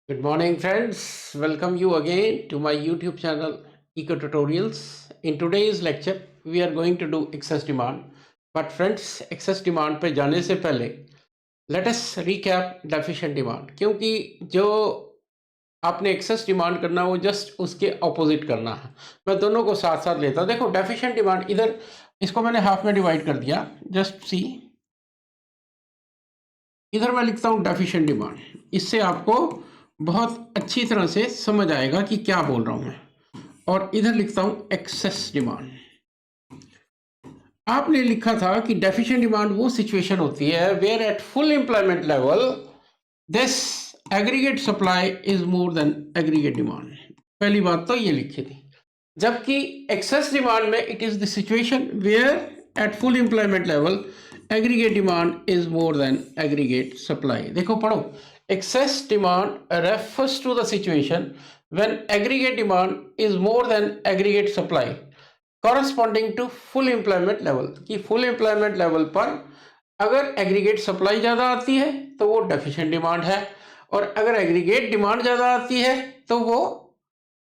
Good morning, friends. Welcome you again to my YouTube channel Eco Tutorials. In today's lecture, we are going to do excess demand. But friends, excess demand पे जाने से पहले let us recap deficient demand. क्योंकि जो आपने excess demand करना वो just उसके ऑपोजिट करना है। मैं दोनों को साथ साथ लेता हूँ। देखो डेफिशिएंट डिमांड इधर इसको मैंने हाफ में डिवाइड कर दिया। जस्ट सी, इधर मैं लिखता हूँ डेफिशिएंट डिमांड। इससे आपको बहुत अच्छी तरह से समझ आएगा कि क्या बोल रहा हूँ मैं। और इधर लिखता हूँ एक्सेस डिमांड। आपने लिखा था कि डेफिशिएंट डिमांड वो सिचुएशन होती है where at full employment level this aggregate supply is more than aggregate demand. पहली बात तो ये लिखी थी। जबकि एक्सेस डिमांड में it is the situation where at full employment level aggregate demand is more than aggregate supply. देखो पढ़ो, excess demand refers to the situation when aggregate demand is more than aggregate supply corresponding to full employment level. कि full employment level पर अगर aggregate supply ज़्यादा आती है तो वो डेफिशिएंट डिमांड है, और अगर एग्रीगेट डिमांड ज़्यादा आती है तो वो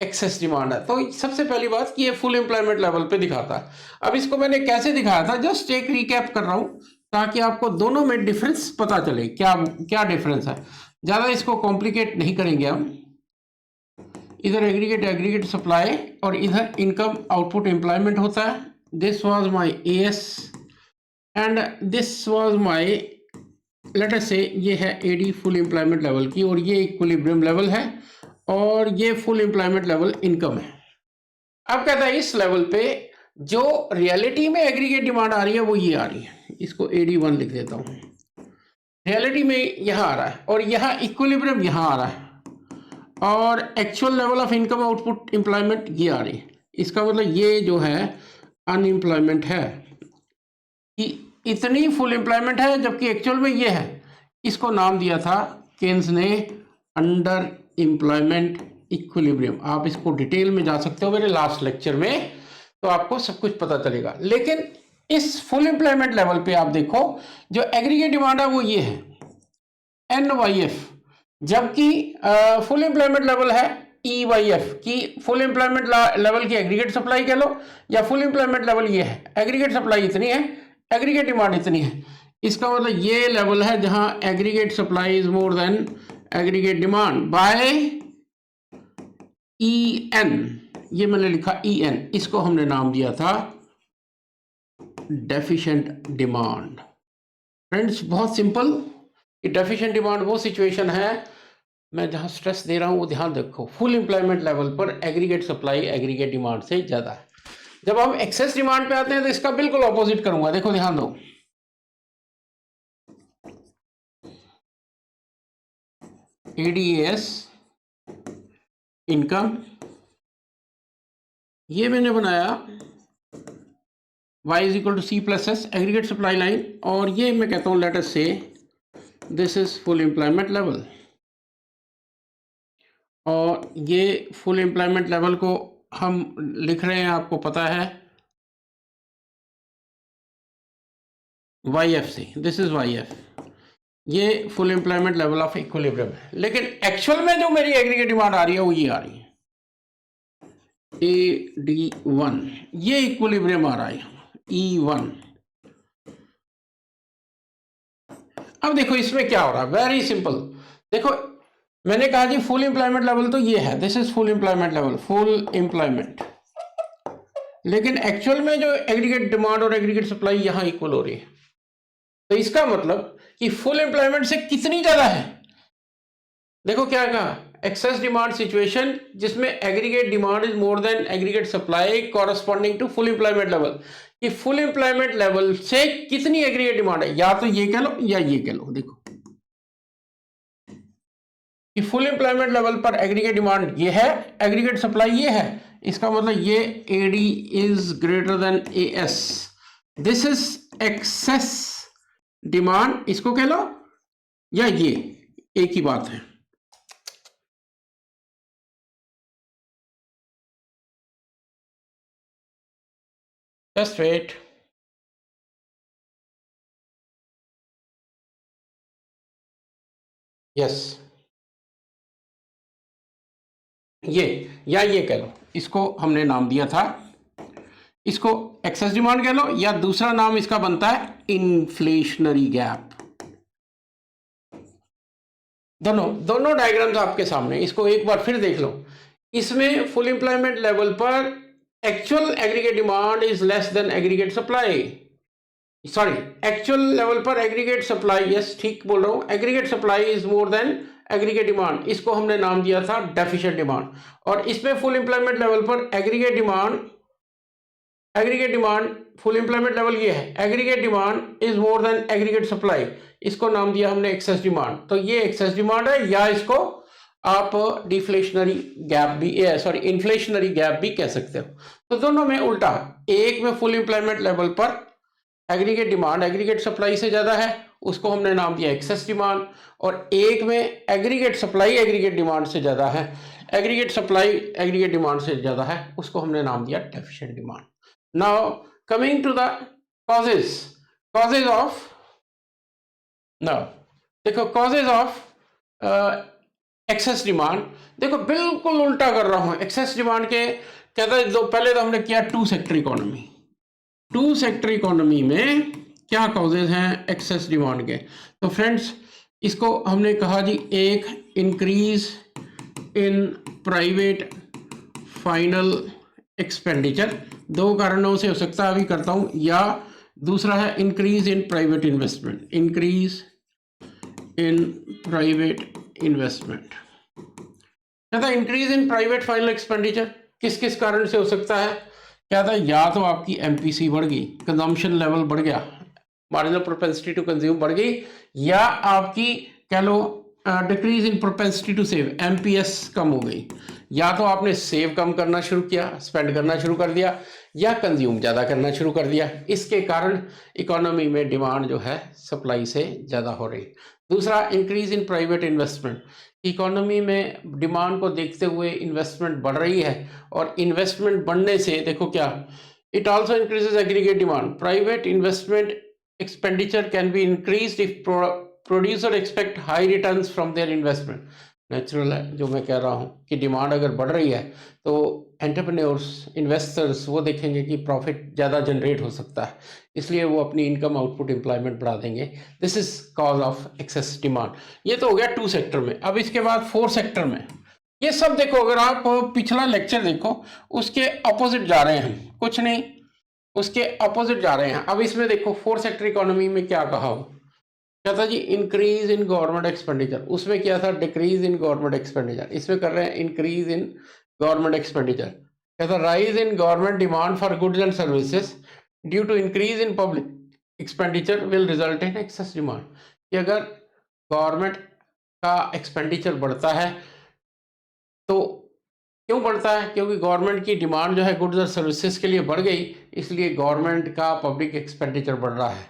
एक्सेस डिमांड है। तो सबसे पहली बात कि ये फुल एम्प्लॉयमेंट लेवल पे दिखाता है। अब इसको मैंने कैसे दिखाया था, जस्ट एक रिकैप कर रहा हूँ ताकि आपको दोनों में डिफरेंस पता चले क्या क्या डिफरेंस है। ज़्यादा इसको कॉम्प्लिकेट नहीं करेंगे हम। इधर एग्रीगेट एग्रीगेट सप्लाई और इधर इनकम आउटपुट एम्प्लॉयमेंट होता है। This was my as and this was my, late us से ये है एडी फुल एम्प्लॉयमेंट लेवल की, और ये इक्विलिब्रियम लेवल है, और ये फुल एम्प्लॉयमेंट लेवल इनकम है। अब कहता है इस लेवल पे जो रियलिटी में एग्रीगेट डिमांड आ रही है वो ये आ रही है। इसको AD1 लिख देता हूँ। रियलिटी में यहाँ आ रहा है और यहाँ इक्विलिब्रियम यहाँ आ रहा है, और actual level of income output employment ये आ रही है। इसका मतलब ये जो है अनएम्प्लॉयमेंट है, कि इतनी फुल एम्प्लॉयमेंट है जबकि एक्चुअल में ये है। इसको नाम दिया था केन्स ने अंडर एम्प्लॉयमेंट इक्विलिब्रियम। आप इसको डिटेल में जा सकते हो मेरे लास्ट लेक्चर में, तो आपको सब कुछ पता चलेगा। लेकिन इस फुल एम्प्लॉयमेंट लेवल पे आप देखो जो एग्रीगेट डिमांड है वो ये है NYF, जबकि फुल एम्प्लॉयमेंट लेवल है EYF। की फुल एम्प्लॉयमेंट लेवल की एग्रीगेट सप्लाई कह लो, या फुल एम्प्लॉयमेंट लेवल ये है, एग्रीगेट सप्लाई इतनी है, एग्रीगेट डिमांड इतनी है। इसका मतलब ये लेवल है जहां aggregate supply is more than aggregate demand by EN। ये मैंने लिखा EN, इसको हमने नाम दिया था डेफिशिएंट डिमांड। फ्रेंड्स बहुत सिंपल, कि डेफिशिएंट डिमांड वो सिचुएशन है, मैं जहां स्ट्रेस दे रहा हूं वो ध्यान रखो, फुल एम्प्लॉयमेंट लेवल पर एग्रीगेट सप्लाई एग्रीगेट डिमांड से ज़्यादा है। जब हम एक्सेस डिमांड पे आते हैं तो इसका बिल्कुल ऑपोजिट करूंगा। देखो ध्यान दो, ADAS इनकम, ये मैंने बनाया y is equal to C plus S aggregate supply line, और ये मैं कहता हूँ let us say this is full employment level, और ये फुल एम्प्लॉयमेंट लेवल को हम लिख रहे हैं, आपको पता है YF से, दिस इज YF। ये full employment level of equilibrium है। लेकिन एक्चुअल में जो मेरी एग्रीगेट डिमांड आ रही है वो ये आ रही है AD1, ये इक्विलिब्रियम आ रहा है E1। अब देखो इसमें क्या हो रहा है, वेरी सिंपल। देखो मैंने कहा जी फुल एम्प्लॉयमेंट लेवल तो ये है, this is full employment level, full employment. लेकिन एक्चुअल में जो एग्रीगेट डिमांड और एग्रीगेट सप्लाई यहां इक्वल हो रही है। तो इसका मतलब कि फुल एम्प्लॉयमेंट से कितनी ज्यादा है। देखो क्या कहा, एक्सेस डिमांड सिचुएशन जिसमें aggregate demand is more than aggregate supply corresponding to full employment level. कि फुल एम्प्लॉयमेंट लेवल से कितनी एग्रीगेट डिमांड है, या तो ये कह लो या ये कह लो। देखो कि फुल एम्प्लॉयमेंट लेवल पर एग्रीगेट डिमांड ये है, एग्रीगेट सप्लाई ये है। इसका मतलब ये AD is greater than AS, this is excess demand, इसको कह लो, या ये एक ही बात है। जस्ट वेट, यस ये या ये कह लो, इसको हमने नाम दिया था, इसको एक्सेस डिमांड कह लो, या दूसरा नाम इसका बनता है इन्फ्लेशनरी गैप। दोनों डायग्राम्स आपके सामने, इसको एक बार फिर देख लो। इसमें फुल एम्प्लॉयमेंट लेवल पर actual aggregate demand is less than aggregate supply, sorry actual level पर एग्रीगेट सप्लाई, यस ठीक बोल रहा हूं, aggregate supply is more than aggregate demand, इसको हमने नाम दिया था डेफिशिएंट डिमांड। और इसमें फुल एम्प्लॉयमेंट लेवल पर aggregate demand full employment level ये है, aggregate demand is more than aggregate supply, इसको नाम दिया हमने एक्सेस डिमांड। तो ये एक्सेस डिमांड है, या इसको आप डिफ्लेशनरी गैप भी, सॉरी इन्फ्लेशनरी गैप भी कह सकते हो। तो दोनों में उल्टा, एक में फुल एम्प्लॉयमेंट लेवल पर एग्रीगेट डिमांड एग्रीगेट सप्लाई से ज्यादा है, उसको हमने नाम दिया एक्सेस डिमांड, और एक में एग्रीगेट सप्लाई एग्रीगेट डिमांड से ज्यादा है, एग्रीगेट सप्लाई एग्रीगेट डिमांड से ज्यादा है, उसको हमने नाम दिया deficient demand. Now coming to the causes of, now देखो कॉजेज ऑफ एक्सेस डिमांड, देखो बिल्कुल उल्टा कर रहा हूं एक्सेस डिमांड के, कहता है पहले तो हमने किया two sector economy, two sector economy में क्या कॉजेज हैं एक्सेस डिमांड के। तो फ्रेंड्स इसको हमने कहा जी, एक increase in private final expenditure, दो कारणों से हो सकता है, अभी करता हूं, या दूसरा है increase in private investment, increase in private investment. कहता है increase in private final expenditure किस किस कारण से हो सकता है, क्या था, या तो आपकी एमपीसी बढ़ गई, कंजम्पशन लेवल बढ़ गया, मार्जिनल प्रोपेंसिटी टू कंज्यूम बढ़ गई, या आपकी कह लो decrease in propensity to save, MPS कम हो गई, या तो आपने सेव कम करना शुरू किया, स्पेंड करना शुरू कर दिया, या कंज्यूम ज़्यादा करना शुरू कर दिया, इसके कारण इकोनॉमी में डिमांड जो है सप्लाई से ज़्यादा हो रही। दूसरा increase in private investment, economy में डिमांड को देखते हुए इन्वेस्टमेंट बढ़ रही है, और इन्वेस्टमेंट बढ़ने से देखो क्या, it also increases aggregate demand, private investment expenditure can be increased if producer expect high returns from their investment. Natural है जो मैं कह रहा हूँ कि डिमांड अगर बढ़ रही है तो एंटरप्रेन्योर्स इन्वेस्टर्स वो देखेंगे कि प्रॉफिट ज़्यादा जनरेट हो सकता है, इसलिए वो अपनी इनकम आउटपुट एम्प्लॉयमेंट बढ़ा देंगे। This is cause of excess demand. ये तो हो गया टू सेक्टर में। अब इसके बाद फोर सेक्टर में ये सब देखो, अगर आप पिछला लेक्चर देखो उसके अपोजिट जा रहे हैं, कुछ नहीं उसके अपोजिट जा रहे हैं। अब इसमें देखो फोर सेक्टर इकोनॉमी में क्या कहा हो, क्या था जी, इंक्रीज इन गवर्नमेंट एक्सपेंडिचर, उसमें क्या था डिक्रीज इन गवर्नमेंट एक्सपेंडिचर, इसमें कर रहे हैं इंक्रीज इन गवर्नमेंट एक्सपेंडिचर। क्या था, rise in government demand for goods and services due to increase in public expenditure will result in excess demand, कि अगर गवर्नमेंट का एक्सपेंडिचर बढ़ता है तो क्यों बढ़ता है, क्योंकि गवर्नमेंट की डिमांड जो है गुड्स और सर्विसेज के लिए बढ़ गई, इसलिए गवर्नमेंट का पब्लिक एक्सपेंडिचर बढ़ रहा है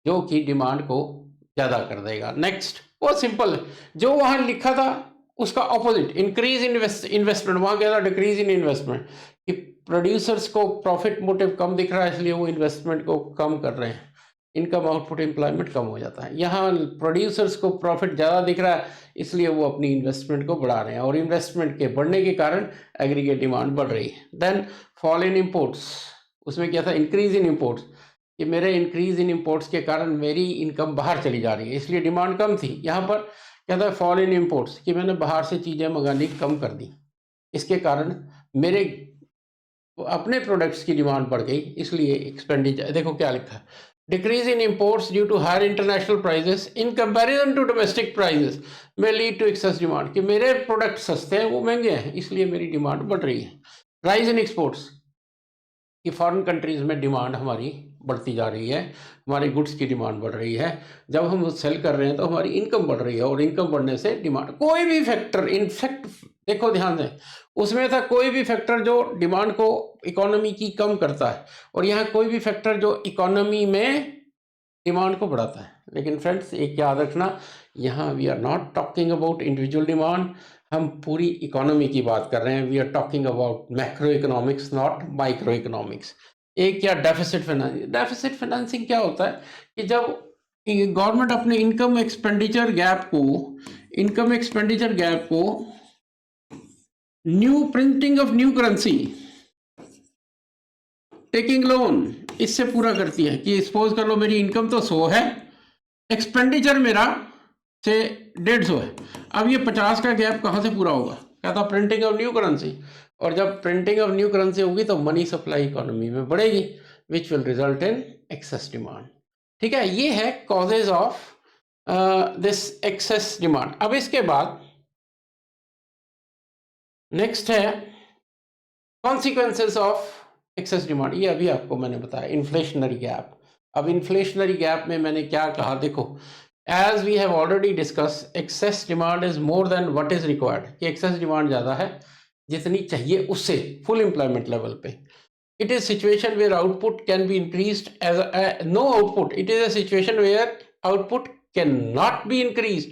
जो कि डिमांड को ज़्यादा कर देगा। नेक्स्ट बहुत सिंपल, जो वहाँ लिखा था उसका ऑपोजिट, इंक्रीज इन्वेस्टमेंट, वहाँ क्या था डिक्रीज इन इन्वेस्टमेंट, कि प्रोड्यूसर्स को प्रॉफिट मोटिव कम दिख रहा है इसलिए वो इन्वेस्टमेंट को कम कर रहे हैं, इनकम आउटपुट एम्प्लॉयमेंट कम हो जाता है। यहाँ प्रोड्यूसर्स को प्रॉफिट ज़्यादा दिख रहा है इसलिए वो अपनी इन्वेस्टमेंट को बढ़ा रहे हैं, और इन्वेस्टमेंट के बढ़ने के कारण एग्रीगेट डिमांड बढ़ रही है। देन फॉल इन इम्पोर्ट्स, उसमें क्या था इंक्रीज इन इम्पोर्ट्स, कि मेरे इंक्रीज इन इम्पोर्ट्स के कारण मेरी इनकम बाहर चली जा रही है इसलिए डिमांड कम थी। यहाँ पर क्या था फॉल इन इम्पोर्ट्स, कि मैंने बाहर से चीज़ें मंगानी कम कर दी, इसके कारण मेरे अपने प्रोडक्ट्स की डिमांड बढ़ गई इसलिए एक्सपेंडिचर, देखो क्या लिखा है, decrease in imports due to higher international prices in comparison to domestic prices में लीड टू एक्सेस डिमांड, कि मेरे प्रोडक्ट सस्ते हैं वो महंगे हैं इसलिए मेरी डिमांड बढ़ रही है। राइज इन एक्सपोर्ट्स, कि फॉरेन कंट्रीज में डिमांड हमारी बढ़ती जा रही है, हमारी गुड्स की डिमांड बढ़ रही है, जब हम सेल कर रहे हैं तो हमारी इनकम बढ़ रही है, और इनकम बढ़ने से डिमांड, कोई भी फैक्टर, इनफैक्ट देखो ध्यान दें उसमें था कोई भी फैक्टर जो डिमांड को इकोनॉमी की कम करता है, और यहाँ कोई भी फैक्टर जो इकोनॉमी में डिमांड को बढ़ाता है। लेकिन फ्रेंड्स एक याद रखना, यहाँ we are not talking about individual demand, हम पूरी इकोनॉमी की बात कर रहे हैं, we are talking about macro economics not micro economics. एक क्या डेफिसिट फाइनेंसिंग, डेफिसिट फाइनेंसिंग क्या होता है कि जब गवर्नमेंट अपने इनकम एक्सपेंडिचर गैप को new printing of new currency, taking loan, इससे पूरा करती है कि सपोज कर लो मेरी इनकम तो 100 है, एक्सपेंडिचर मेरा से 150 है, अब ये 50 का गैप कहाँ से पूरा होगा? कहता प्रिंटिंग ऑफ न्यू करेंसी, और जब प्रिंटिंग ऑफ न्यू करेंसी होगी तो मनी सप्लाई इकोनॉमी में बढ़ेगी, which will result in excess demand. ठीक है, ये है causes of this excess demand. अब इसके बाद नेक्स्ट है कॉन्सिक्वेंसेस ऑफ एक्सेस डिमांड। ये अभी आपको मैंने बताया इन्फ्लेशनरी गैप। अब इन्फ्लेशनरी गैप में मैंने क्या कहा, देखो as we have already discuss, excess demand is more than what is required, कि एक्सेस डिमांड ज़्यादा है जितनी चाहिए उससे फुल एम्प्लॉयमेंट लेवल पे। It is situation where output can be increased as no output, it is a situation where output can not be increase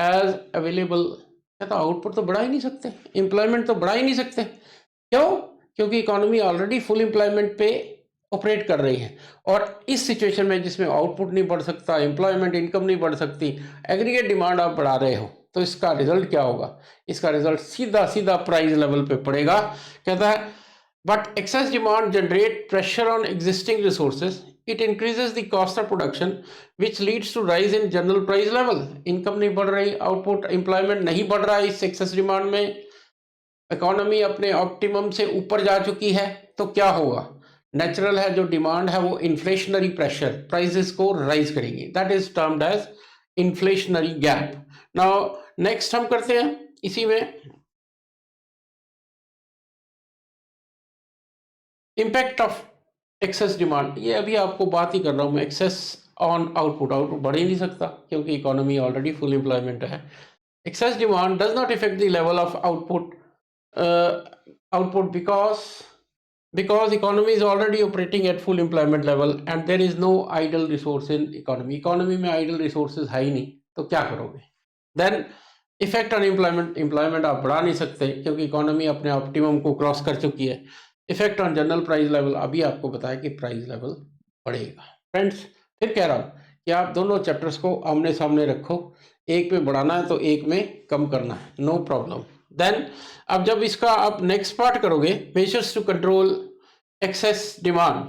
as available. तो output तो बढ़ा ही नहीं सकते, एम्प्लॉयमेंट तो बढ़ा ही नहीं सकते, क्यों? क्योंकि इकोनॉमी ऑलरेडी फुल एम्प्लॉयमेंट पे ऑपरेट कर रही है, और इस सिचुएशन में जिसमें आउटपुट नहीं बढ़ सकता, एम्प्लॉयमेंट इनकम नहीं बढ़ सकती, एग्रीगेट डिमांड आप बढ़ा रहे हो, तो इसका रिजल्ट क्या होगा? इसका रिजल्ट सीधा सीधा प्राइस लेवल पे पड़ेगा। कहता है but excess demand generate pressure on existing resources, it increases the cost of production which leads to rise in general price level. Income नहीं बढ़ रही, आउटपुट एम्प्लॉयमेंट नहीं बढ़ रहा है, इस एक्सेस डिमांड में इकोनॉमी अपने ऑप्टिमम से ऊपर जा चुकी है, तो क्या होगा? नेचुरल है जो डिमांड है वो इन्फ्लेशनरी प्रेशर, प्राइसेस को राइज करेंगी, that is termed as inflationary gap. Now next हम करते हैं इसी में इम्पैक्ट ऑफ एक्सेस डिमांड। ये अभी आपको बात ही कर रहा हूं मैं, एक्सेस ऑन आउटपुट, आउटपुट बढ़ ही नहीं सकता क्योंकि इकोनॉमी ऑलरेडी फुल एम्प्लॉयमेंट है। Excess demand does not effect the level of output because economy is already operating at full employment level and there is no idle resource in economy में idle resources है ही नहीं, तो क्या करोगे? then effect on employment आप बढ़ा नहीं सकते क्योंकि इकोनॉमी अपने ऑप्टिमम को क्रॉस कर चुकी है। Effect on general price level, अभी आपको बताया कि प्राइस लेवल बढ़ेगा। फ्रेंड्स फिर कह रहा हूँ कि आप दोनों चैप्टर्स को आमने सामने रखो, एक में बढ़ाना है तो एक में कम करना है, नो प्रॉब्लम। देन अब जब इसका आप नेक्स्ट पार्ट करोगे, measures to control excess demand,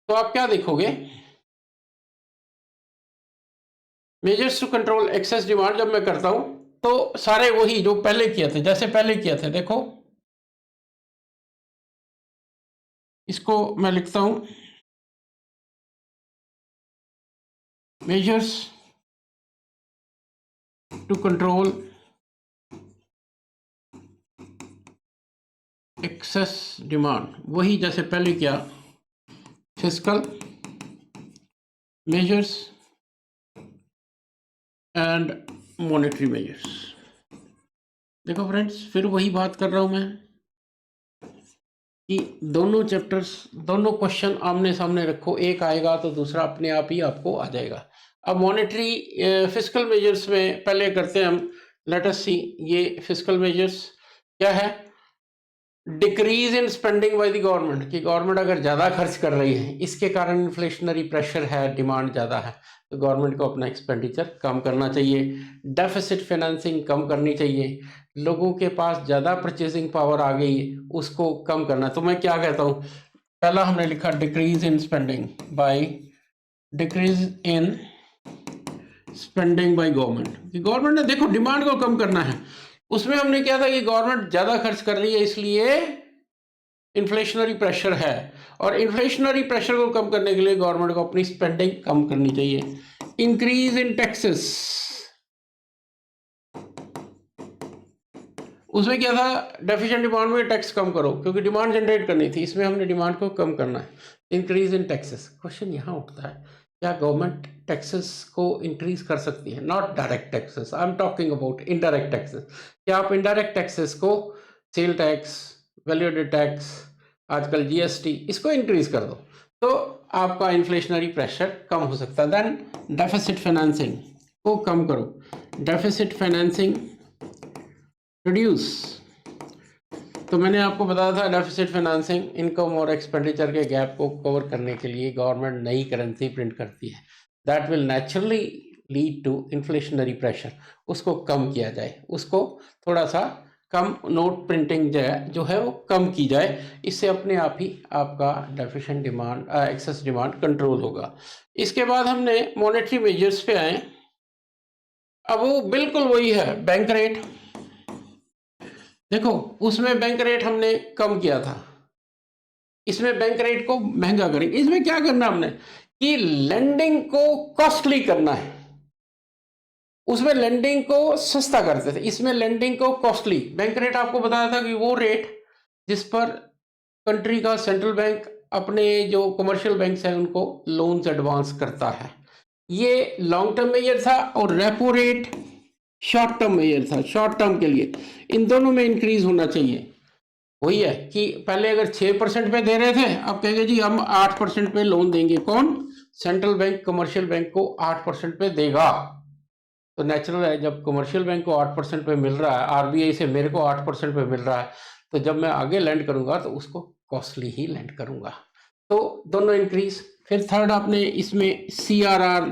तो आप क्या देखोगे? Measures to control excess demand जब मैं करता हूं तो सारे वही जो पहले किए थे, जैसे पहले किए थे। देखो इसको मैं लिखता हूं, measures to control excess demand, वही जैसे पहले किया, fiscal measures and monetary measures. देखो फ्रेंड्स फिर वही बात कर रहा हूं मैं कि दोनों चैप्टर्स, दोनों क्वेश्चन आमने सामने रखो, एक आएगा तो दूसरा अपने आप ही आपको आ जाएगा। अब मॉनेटरी फिस्कल मेजर्स में पहले करते हैं हम, लेट अस सी ये फिस्कल मेजर्स क्या है? Decrease in spending by the government, कि गवर्नमेंट अगर ज़्यादा खर्च कर रही है, इसके कारण इन्फ्लेशनरी प्रेशर है, डिमांड ज़्यादा है, तो गवर्नमेंट को अपना एक्सपेंडिचर कम करना चाहिए। डेफिसिट फाइनेंसिंग कम करनी चाहिए, लोगों के पास ज़्यादा परचेजिंग पावर आ गई है, उसको कम करना। तो मैं क्या कहता हूँ, पहला हमने लिखा decrease in spending by, decrease in spending by government, कि गवर्नमेंट ने देखो डिमांड को कम करना है, उसमें हमने क्या था कि गवर्नमेंट ज़्यादा खर्च कर रही है इसलिए इन्फ्लेशनरी प्रेशर है, और इन्फ्लेशनरी प्रेशर को कम करने के लिए गवर्नमेंट को अपनी स्पेंडिंग कम करनी चाहिए। इंक्रीज इन टैक्सेस, उसमें क्या था, डेफिशिएंट डिमांड में टैक्स कम करो क्योंकि डिमांड जनरेट करनी थी, इसमें हमने डिमांड को कम करना है। इंक्रीज इन टैक्सेस, क्वेश्चन यहाँ उठता है क्या गवर्नमेंट टैक्सेस को इंक्रीज कर सकती है? Not direct taxes, I am talking about indirect taxes. क्या आप इनडायरेक्ट टैक्सेस को, sale tax, value added tax, आजकल जीएसटी, इसको इंक्रीज कर दो तो आपका इन्फ्लेशनरी प्रेशर कम हो सकता है। देन डेफिसिट फाइनेंसिंग को कम करो, डेफिसिट फाइनेंसिंग रिड्यूस, तो मैंने आपको बताया था डेफिसिट फाइनेंसिंग इनकम और एक्सपेंडिचर के गैप को कवर करने के लिए गवर्नमेंट नई करेंसी प्रिंट करती है, that will naturally lead to inflationary pressure, उसको कम किया जाए, उसको थोड़ा सा कम नोट प्रिंटिंग जो है वो कम की जाए, इससे अपने आप ही आपका deficient demand excess demand control होगा। इसके बाद हमने मॉनेटरी मेजर्स पे आए। अब वो बिल्कुल वही है, बैंक रेट। देखो उसमें बैंक रेट हमने कम किया था, इसमें बैंक रेट को महंगा करेंगे। इसमें क्या करना हमने कि लेंडिंग को कॉस्टली करना है, उसमें लेंडिंग को सस्ता करते थे, इसमें लेंडिंग को कॉस्टली। बैंक रेट आपको बताया था कि वो रेट जिस पर कंट्री का सेंट्रल बैंक अपने जो कमर्शियल बैंक्स हैं उनको लोन्स एडवांस करता है, ये लॉन्ग टर्म मेजर था। और repo rate short term measure था, शॉर्ट टर्म के लिए। इन दोनों में इंक्रीज होना चाहिए। वही है कि पहले अगर 6% पे दे रहे थे, अब कहेंगे जी हम 8% पे लोन देंगे। कौन? सेंट्रल बैंक कमर्शियल बैंक को 8% पे देगा। तो नेचुरल है, जब कमर्शियल बैंक को 8% पे मिल रहा है, आरबीआई से मेरे को 8% पे मिल रहा है, तो जब मैं आगे लैंड करूंगा तो उसको कॉस्टली ही लैंड करूंगा। तो दोनों इंक्रीज। फिर थर्ड आपने इसमें CRR,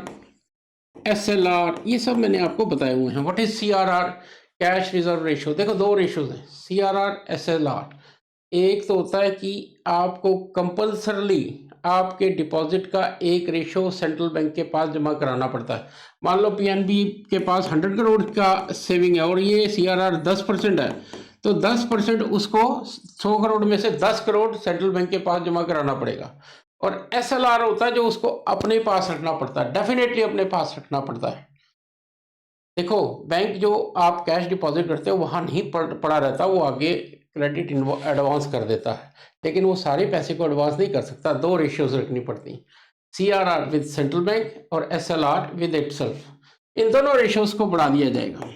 SLR, ये सब मैंने आपको बताए हुए हैं। What is CRR? Cash reserve ratio. देखो दो रेशियोज हैं, CRR, SLR। एक तो होता है कि आपको कंपल्सरली आपके डिपॉजिट का एक रेशियो सेंट्रल बैंक के पास जमा कराना पड़ता है। मान लो PNB के पास 100 करोड़ का सेविंग है और ये CRR 10% है, तो 10% उसको 100 करोड़ में से 10 करोड़ सेंट्रल बैंक के पास जमा कराना पड़ेगा। और SLR होता है जो उसको अपने पास रखना पड़ता है, डेफिनेटली अपने पास रखना पड़ता है। देखो बैंक जो आप कैश डिपॉजिट करते हो वहां नहीं पड़ा रहता, वो आगे क्रेडिट एडवांस कर देता है, लेकिन वो सारे पैसे को एडवांस नहीं कर सकता। दो रेशियोज रखनी पड़ती, CRR विद सेंट्रल बैंक और SLR विद इटसेल्फ। इन दोनों रेशियोज को बढ़ा दिया जाएगा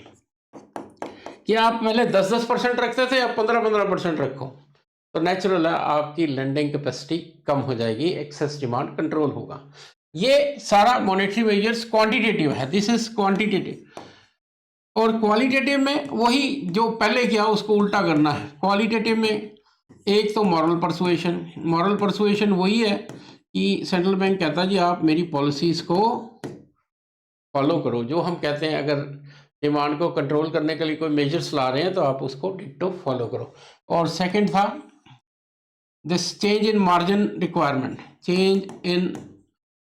कि आप पहले 10-10% रखते थे, अब 15-15% रखो, तो नेचुरल है आपकी लेंडिंग कैपेसिटी कम हो जाएगी, एक्सेस डिमांड कंट्रोल होगा। ये सारा मॉनेटरी मेजर्स क्वांटिटेटिव है, दिस इज क्वांटिटेटिव। और क्वालिटेटिव में वही जो पहले किया उसको उल्टा करना है। क्वालिटेटिव में एक तो मॉरल परसुएशन, मॉरल परसुएशन वही है कि सेंट्रल बैंक कहता है जी आप मेरी पॉलिसीज को फॉलो करो, जो हम कहते हैं अगर डिमांड को कंट्रोल करने के लिए कोई मेजर्स ला रहे हैं तो आप उसको डिट्टो फॉलो करो। और सेकंड था this change in margin requirement, change in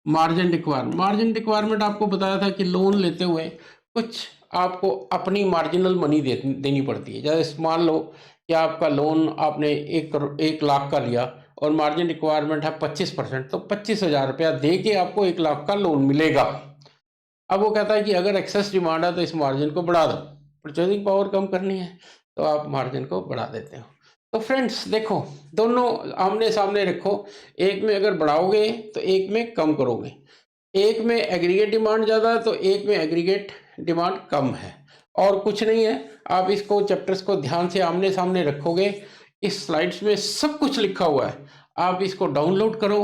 margin requirement. Margin requirement आपको बताया था कि लोन लेते हुए कुछ आपको अपनी मार्जिनल मनी देनी पड़ती है। जैसे मान लो कि आपका लोन आपने 1 लाख का लिया और मार्जिन रिक्वायरमेंट है 25%, तो 25,000 रुपया दे के आपको 1 लाख का लोन मिलेगा। अब वो कहता है कि अगर एक्सेस डिमांड है तो इस मार्जिन को बढ़ा दो, परचेजिंग पावर कम करनी है तो आप मार्जिन को बढ़ा देते हो। तो फ्रेंड्स देखो दोनों आमने सामने रखो, एक में अगर बढ़ाओगे तो एक में कम करोगे, एक में एग्रीगेट डिमांड ज़्यादा है तो एक में एग्रीगेट डिमांड कम है, और कुछ नहीं है। आप इसको चैप्टर्स को ध्यान से आमने सामने रखोगे, इस स्लाइड्स में सब कुछ लिखा हुआ है, आप इसको डाउनलोड करो,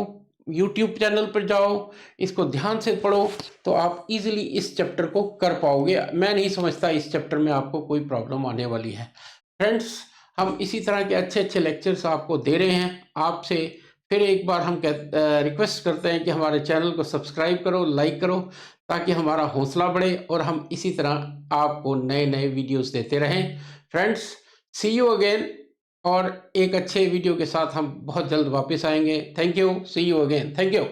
यूट्यूब चैनल पर जाओ, इसको ध्यान से पढ़ो, तो आप इजीली इस चैप्टर को कर पाओगे। मैं नहीं समझता इस चैप्टर में आपको कोई प्रॉब्लम आने वाली है। फ्रेंड्स हम इसी तरह के अच्छे अच्छे लेक्चर्स आपको दे रहे हैं। आपसे फिर एक बार हम रिक्वेस्ट करते हैं कि हमारे चैनल को सब्सक्राइब करो, लाइक करो, ताकि हमारा हौसला बढ़े और हम इसी तरह आपको नए नए वीडियोस देते रहें। फ्रेंड्स सी यू अगेन, और एक अच्छे वीडियो के साथ हम बहुत जल्द वापस आएंगे। Thank you, see you again, thank you.